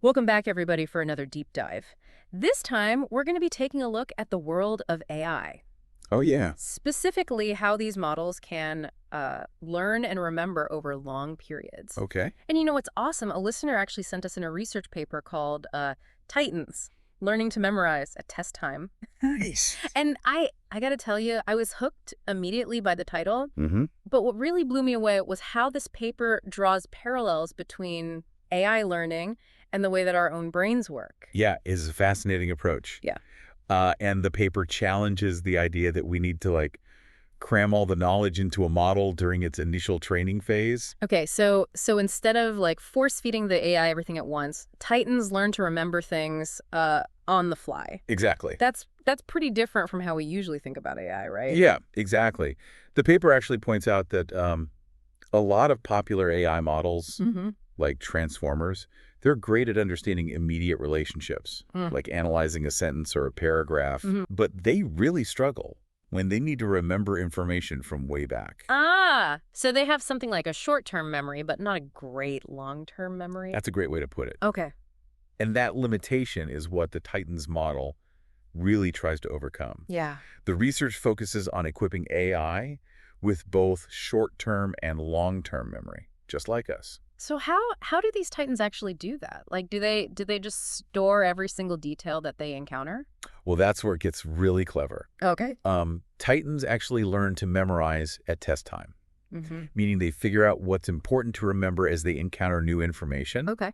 Welcome back, everybody, for another deep dive. This time, we're going to be taking a look at the world of AI, Oh, yeah. specifically how these models can learn and remember over long periods. Okay. And you know what's awesome? A listener actually sent us in a research paper called Titans, Learning to Memorize at Test Time. Nice. And I got to tell you, I was hooked immediately by the title. Mm-hmm. But what really blew me away was how this paper draws parallels between AI learning and the way that our own brains work. Yeah, is a fascinating approach. Yeah. And the paper challenges the idea that we need to, cram all the knowledge into a model during its initial training phase. Okay, so instead of like force feeding the AI everything at once, Titans learn to remember things on the fly. Exactly. That's pretty different from how we usually think about AI, right? Yeah, exactly. The paper actually points out that a lot of popular AI models, Mm-hmm. like transformers, they're great at understanding immediate relationships, Mm. like analyzing a sentence or a paragraph, Mhm. but they really struggle when they need to remember information from way back. So they have something like a short-term memory, but not a great long-term memory. That's a great way to put it. Okay. And that limitation is what the Titans model really tries to overcome. Yeah. The research focuses on equipping AI with both short-term and long-term memory, just like us. So how do these Titans actually do that? Like, do they just store every single detail that they encounter? Well, that's where it gets really clever. Okay. Titans actually learn to memorize at test time, Mm-hmm. meaning they figure out what's important to remember as they encounter new information. Okay.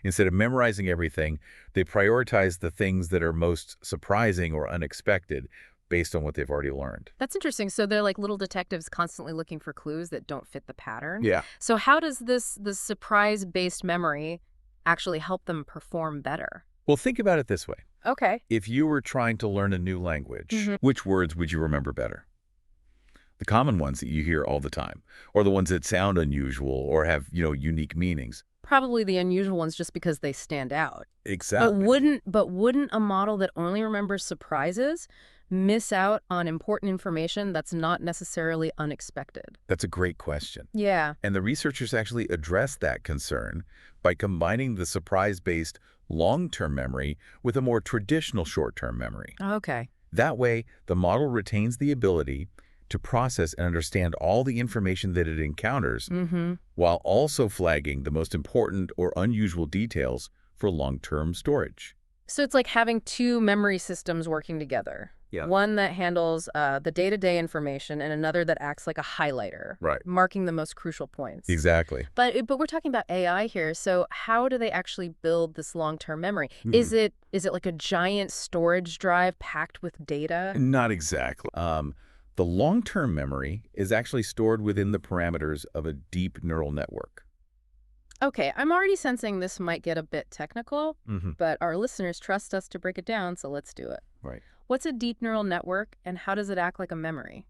Instead of memorizing everything, they prioritize the things that are most surprising or unexpected based on what they've already learned. That's interesting. So they're like little detectives constantly looking for clues that don't fit the pattern. Yeah. So how does this surprise-based memory actually help them perform better? Well, think about it this way. Okay. If you were trying to learn a new language, Mhm. which words would you remember better? The common ones that you hear all the time, or the ones that sound unusual or have, unique meanings. Probably the unusual ones just because they stand out. But Exactly. wouldn't a model that only remembers surprises miss out on important information that's not necessarily unexpected? That's a great question. Yeah. And the researchers actually address that concern by combining the surprise-based long-term memory with a more traditional short-term memory. Okay. That way, the model retains the ability to process and understand all the information that it encounters Mm-hmm. while also flagging the most important or unusual details for long-term storage. So it's like having two memory systems working together. Yeah. One that handles the day-to-day information and another that acts like a highlighter, Right. marking the most crucial points. Exactly. But we're talking about AI here, so how do they actually build this long-term memory? Mhm. Is it like a giant storage drive packed with data? Not exactly. The long-term memory is actually stored within the parameters of a deep neural network. Okay, I'm already sensing this might get a bit technical, Mm-hmm. but our listeners trust us to break it down, so let's do it. Right. What's a deep neural network, and how does it act like a memory?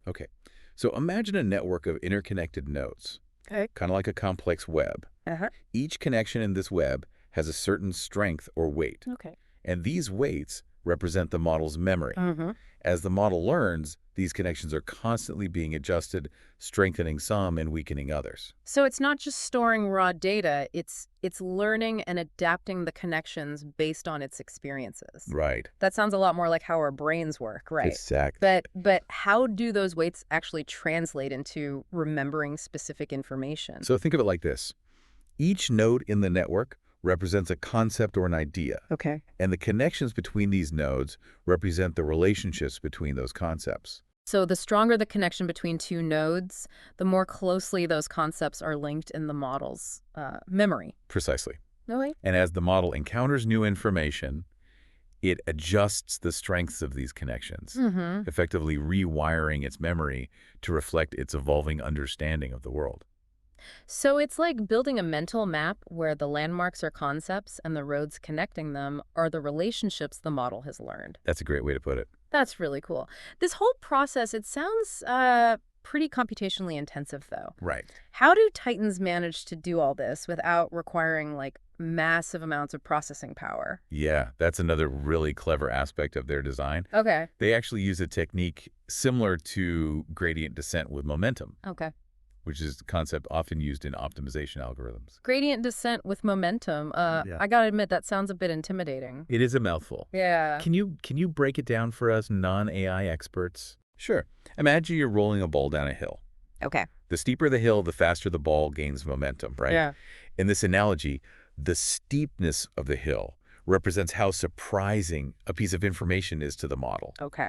Okay. So imagine a network of interconnected nodes, Okay. kind of like a complex web. Uh-huh. Each connection in this web has a certain strength or weight, Okay. and these weights represent the model's memory. Mm-hmm. As the model learns, these connections are constantly being adjusted, strengthening some and weakening others. So it's not just storing raw data, it's learning and adapting the connections based on its experiences. Right. That sounds a lot more like how our brains work, right? Exactly. But how do those weights actually translate into remembering specific information? So think of it like this. Each node in the network represents a concept or an idea, Okay. and the connections between these nodes represent the relationships between those concepts. So the stronger the connection between two nodes, the more closely those concepts are linked in the model's memory. Precisely. Okay. And as the model encounters new information, it adjusts the strengths of these connections, Mm-hmm. effectively rewiring its memory to reflect its evolving understanding of the world. So it's like building a mental map where the landmarks are concepts and the roads connecting them are the relationships the model has learned. That's a great way to put it. That's really cool. This whole process, it sounds pretty computationally intensive, though. Right. How do Titans manage to do all this without requiring like massive amounts of processing power? Yeah, that's another really clever aspect of their design. Okay. They actually use a technique similar to gradient descent with momentum. Okay. which is a concept often used in optimization algorithms. Gradient descent with momentum. Yeah. I gotta admit, that sounds a bit intimidating. It is a mouthful. Yeah. Can you break it down for us non-AI experts? Sure. Imagine you're rolling a ball down a hill. Okay. The steeper the hill, the faster the ball gains momentum, right? Yeah. In this analogy, the steepness of the hill represents how surprising a piece of information is to the model. Okay.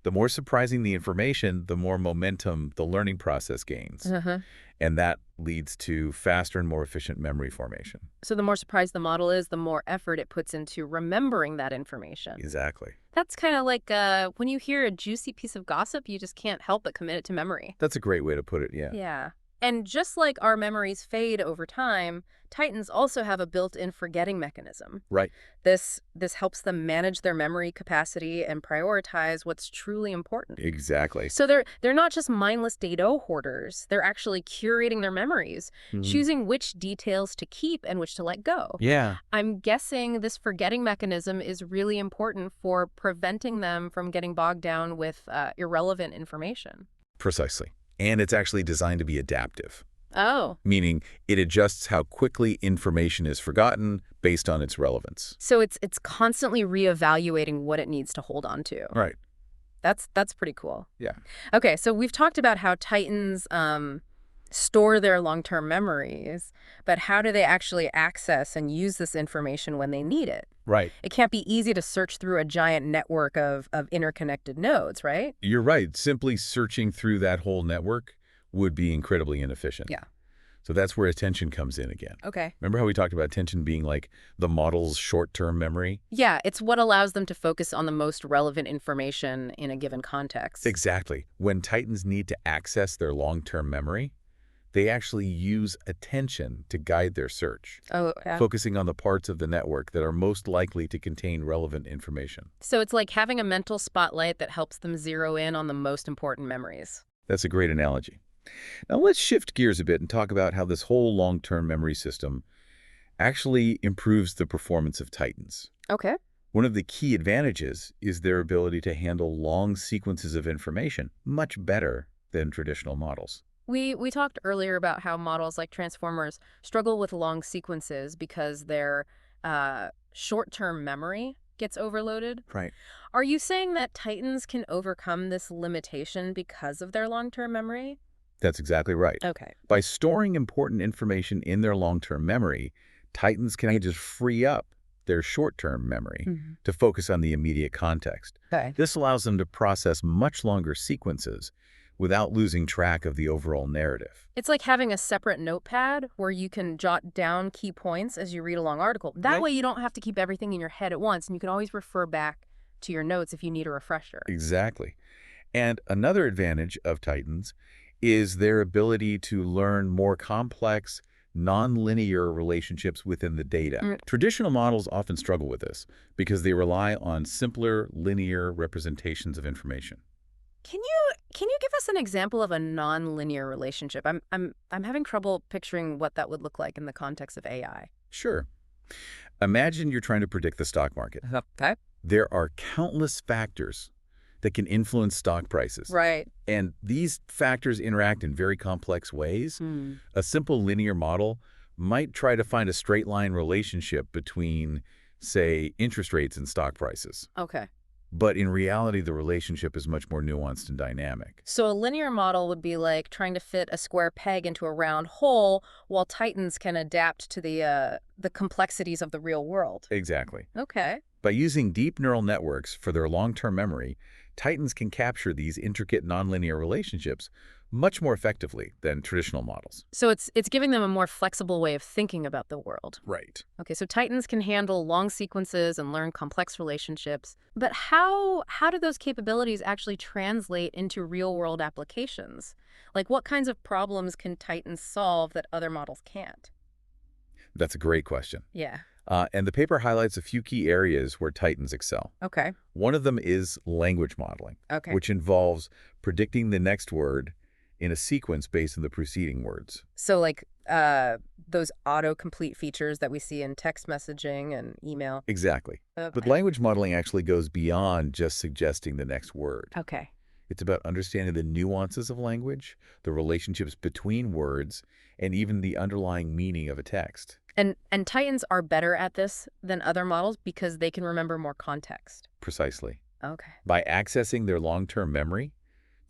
The more surprising the information, the more momentum the learning process gains. Uh-huh. And that leads to faster and more efficient memory formation. So the more surprised the model is, the more effort it puts into remembering that information. Exactly. That's kind of like when you hear a juicy piece of gossip, you just can't help but commit it to memory. That's a great way to put it, yeah. Yeah. And just like our memories fade over time, Titans also have a built-in forgetting mechanism. Right. This helps them manage their memory capacity and prioritize what's truly important. Exactly. So they're not just mindless data hoarders. They're actually curating their memories, choosing which details to keep and which to let go. Yeah. I'm guessing this forgetting mechanism is really important for preventing them from getting bogged down with irrelevant information. Precisely. And it's actually designed to be adaptive, Oh. meaning it adjusts how quickly information is forgotten based on its relevance. So it's constantly reevaluating what it needs to hold on to. Right. That's pretty cool. Yeah. Okay, so we've talked about how Titans store their long-term memories, but how do they actually access and use this information when they need it? Right. It can't be easy to search through a giant network of interconnected nodes, right? You're right. Simply searching through that whole network would be incredibly inefficient. Yeah. So that's where attention comes in again. Okay. Remember how we talked about attention being like the model's short-term memory? Yeah, it's what allows them to focus on the most relevant information in a given context. Exactly. When Titans need to access their long-term memory, they actually use attention to guide their search, Oh, yeah. focusing on the parts of the network that are most likely to contain relevant information. So it's like having a mental spotlight that helps them zero in on the most important memories. That's a great analogy. Now let's shift gears a bit and talk about how this whole long-term memory system actually improves the performance of Titans. Okay. One of the key advantages is their ability to handle long sequences of information much better than traditional models. We talked earlier about how models like transformers struggle with long sequences because their short-term memory gets overloaded. Right. Are you saying that Titans can overcome this limitation because of their long-term memory? That's exactly right. Okay. By storing important information in their long-term memory, Titans can just free up their short-term memory to focus on the immediate context. Okay. This allows them to process much longer sequences without losing track of the overall narrative. It's like having a separate notepad where you can jot down key points as you read a long article. That Right. way you don't have to keep everything in your head at once, and you can always refer back to your notes if you need a refresher. Exactly. And another advantage of Titans is their ability to learn more complex, nonlinear relationships within the data. Traditional models often struggle with this because they rely on simpler, linear representations of information. Can you give us an example of a nonlinear relationship? I'm having trouble picturing what that would look like in the context of AI. Sure. Imagine you're trying to predict the stock market. Okay. There are countless factors that can influence stock prices. Right. And these factors interact in very complex ways. A simple linear model might try to find a straight line relationship between, say, interest rates and stock prices. Okay. But in reality, the relationship is much more nuanced and dynamic. So a linear model would be like trying to fit a square peg into a round hole, while Titans can adapt to the complexities of the real world. Exactly. Okay. By using deep neural networks for their long-term memory, Titans can capture these intricate nonlinear relationships much more effectively than traditional models. So it's giving them a more flexible way of thinking about the world. Right. Okay, so Titans can handle long sequences and learn complex relationships. But how do those capabilities actually translate into real-world applications? Like, what kinds of problems can Titans solve that other models can't? That's a great question. Yeah. And the paper highlights a few key areas where Titans excel. Okay. One of them is language modeling, Okay. which involves predicting the next word in a sequence based on the preceding words. So like those autocomplete features that we see in text messaging and email. Exactly. Okay. But language modeling actually goes beyond just suggesting the next word. Okay. It's about understanding the nuances of language, the relationships between words, and even the underlying meaning of a text. And Titans are better at this than other models because they can remember more context. Precisely. Okay. By accessing their long-term memory,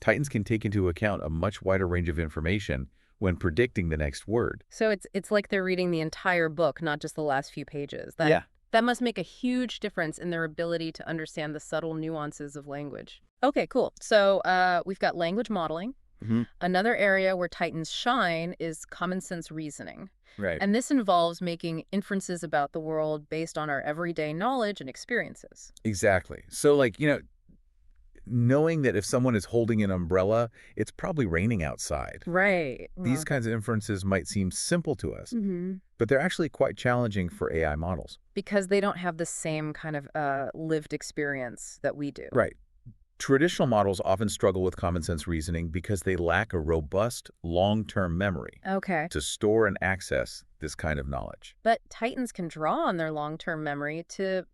Titans can take into account a much wider range of information when predicting the next word. So it's like they're reading the entire book, not just the last few pages. Yeah. That must make a huge difference in their ability to understand the subtle nuances of language. Okay, cool. So we've got language modeling. Mm-hmm. Another area where Titans shine is common sense reasoning. Right. And this involves making inferences about the world based on our everyday knowledge and experiences. Exactly. So, knowing that if someone is holding an umbrella, it's probably raining outside. Right. These kinds of inferences might seem simple to us, Mm-hmm. but they're actually quite challenging for AI models. Because they don't have the same kind of lived experience that we do. Right. Traditional models often struggle with common sense reasoning because they lack a robust, long-term memory Okay. to store and access this kind of knowledge. But Titans can draw on their long-term memory to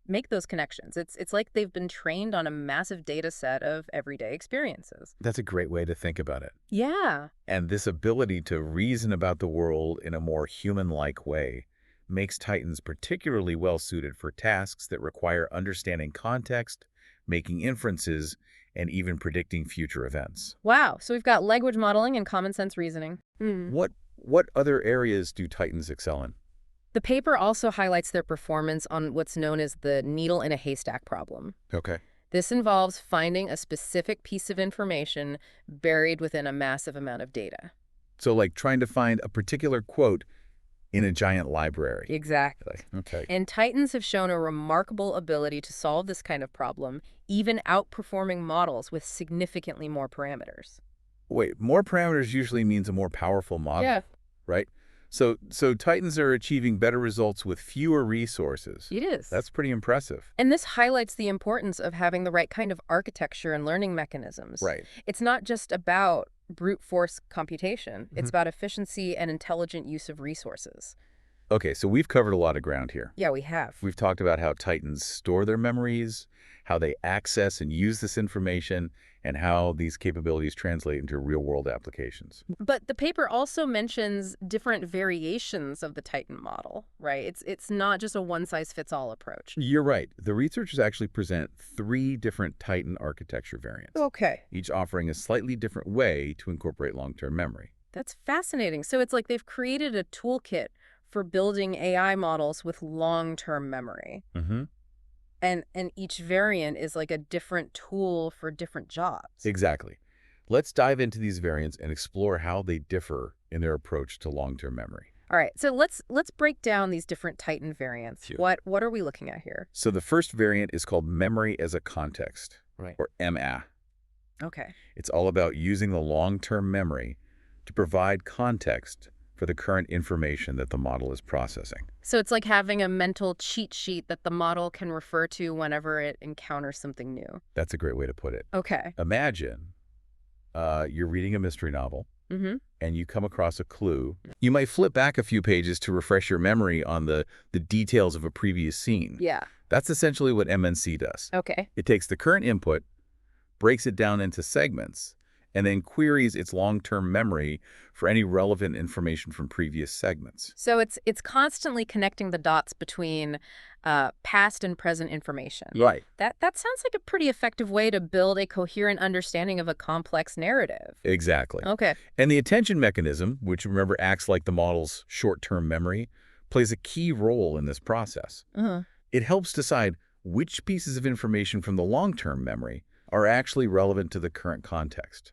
make those connections. It's like they've been trained on a massive data set of everyday experiences. That's a great way to think about it. Yeah. And this ability to reason about the world in a more human-like way makes Titans particularly well-suited for tasks that require understanding context, making inferences, and even predicting future events. Wow. So we've got language modeling and common sense reasoning. What other areas do Titans excel in? The paper also highlights their performance on what's known as the needle in a haystack problem. Okay. This involves finding a specific piece of information buried within a massive amount of data. So like trying to find a particular quote in a giant library. Exactly. Okay. And Titans have shown a remarkable ability to solve this kind of problem, even outperforming models with significantly more parameters. Wait, more parameters usually means a more powerful model, Yeah, right? So Titans are achieving better results with fewer resources. it is. That's pretty impressive. And this highlights the importance of having the right kind of architecture and learning mechanisms. Right. It's not just about brute force computation. It's about efficiency and intelligent use of resources. Okay, so we've covered a lot of ground here. Yeah, we have. We've talked about how Titans store their memories, how they access and use this information, and how these capabilities translate into real-world applications. But the paper also mentions different variations of the Titan model, right? It's not just a one-size-fits-all approach. You're right. The researchers actually present 3 different Titan architecture variants, Okay. each offering a slightly different way to incorporate long-term memory. That's fascinating. So it's like they've created a toolkit for building AI models with long-term memory. Mm-hmm. And each variant is like a different tool for different jobs. Exactly. Let's dive into these variants and explore how they differ in their approach to long-term memory. All right, so let's break down these different Titan variants. Sure. What are we looking at here? So the first variant is called memory as a context, Right. or MA. Okay. It's all about using the long-term memory to provide context for the current information that the model is processing. So it's like having a mental cheat sheet that the model can refer to whenever it encounters something new. That's a great way to put it. Okay. Imagine you're reading a mystery novel Mm-hmm. and you come across a clue. You might flip back a few pages to refresh your memory on the details of a previous scene. Yeah. That's essentially what MNC does. Okay. It takes the current input, breaks it down into segments, and then queries its long-term memory for any relevant information from previous segments. So it's constantly connecting the dots between past and present information. Right. That sounds like a pretty effective way to build a coherent understanding of a complex narrative. Exactly. Okay. And the attention mechanism, which remember acts like the model's short-term memory, plays a key role in this process. Uh-huh. It helps decide which pieces of information from the long-term memory are actually relevant to the current context.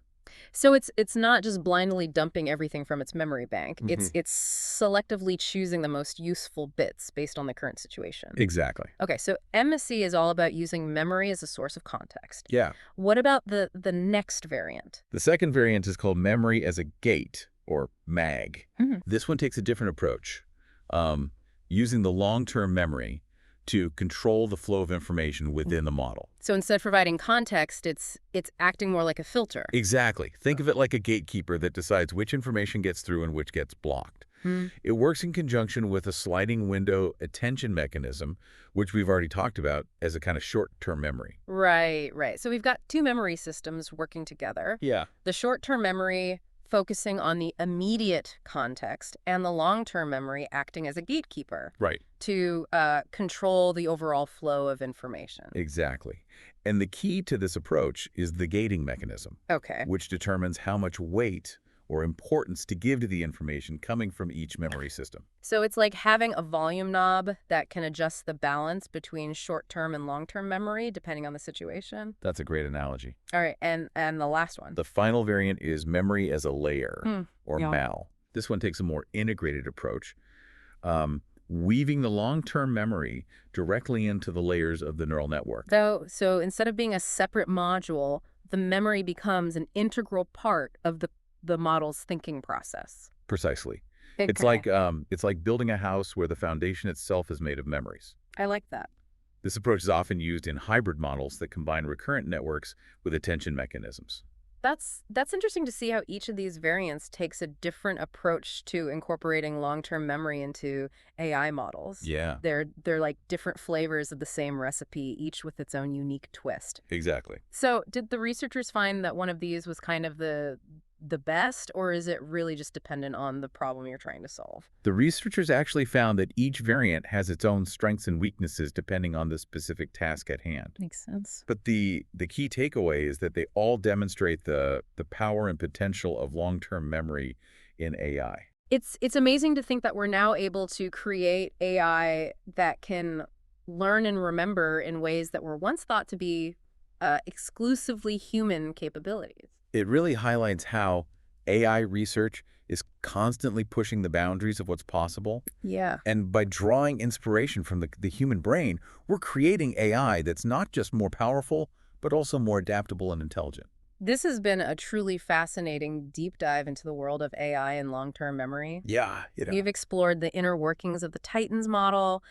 So it's not just blindly dumping everything from its memory bank. Mhm. It's selectively choosing the most useful bits based on the current situation. Exactly. Okay, so MSC is all about using memory as a source of context. Yeah. What about the next variant? The second variant is called memory as a gate, or MAG. Mhm. This one takes a different approach, using the long-term memory to control the flow of information within the model. So instead of providing context, it's acting more like a filter. Exactly. Think of it like a gatekeeper that decides which information gets through and which gets blocked. Hmm. It works in conjunction with a sliding window attention mechanism, which we've already talked about as a kind of short-term memory. Right, right. So we've got two memory systems working together. Yeah. The short-term memory focusing on the immediate context and the long-term memory acting as a gatekeeper Right. to control the overall flow of information. Exactly. And the key to this approach is the gating mechanism, Okay. which determines how much weight or importance to give to the information coming from each memory system. So it's like having a volume knob that can adjust the balance between short-term and long-term memory depending on the situation. That's a great analogy. All right, and the last one. The final variant is memory as a layer, Hmm. or Yeah. MAL. This one takes a more integrated approach, weaving the long-term memory directly into the layers of the neural network. So instead of being a separate module, the memory becomes an integral part of the model's thinking process. Precisely. Okay. It's like building a house where the foundation itself is made of memories. I like that. This approach is often used in hybrid models that combine recurrent networks with attention mechanisms. That's interesting to see how each of these variants takes a different approach to incorporating long-term memory into AI models. Yeah, They're like different flavors of the same recipe, each with its own unique twist. exactly. So, did the researchers find that one of these was kind of the best, or is it really just dependent on the problem you're trying to solve? The researchers actually found that each variant has its own strengths and weaknesses depending on the specific task at hand. Makes sense. But the key takeaway is that they all demonstrate the power and potential of long-term memory in AI. It's amazing to think that we're now able to create AI that can learn and remember in ways that were once thought to be exclusively human capabilities. It really highlights how AI research is constantly pushing the boundaries of what's possible. Yeah. And by drawing inspiration from the human brain, we're creating AI that's not just more powerful, but also more adaptable and intelligent. This has been a truly fascinating deep dive into the world of AI and long-term memory. Yeah, We've explored the inner workings of the Titans model,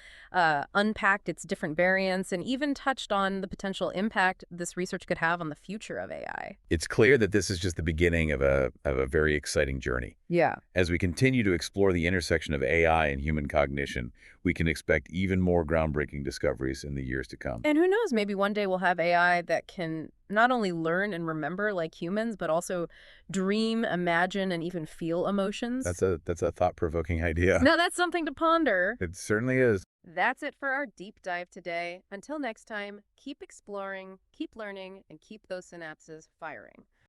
unpacked its different variants, and even touched on the potential impact this research could have on the future of AI. It's clear that this is just the beginning of a very exciting journey. Yeah. As we continue to explore the intersection of AI and human cognition, we can expect even more groundbreaking discoveries in the years to come. And who knows, maybe one day we'll have AI that can not only learn and remember like humans, but also dream, imagine, and even feel emotions. That's a thought-provoking idea. Now that's something to ponder. It certainly is. That's it for our deep dive today. Until next time, keep exploring, keep learning, and keep those synapses firing.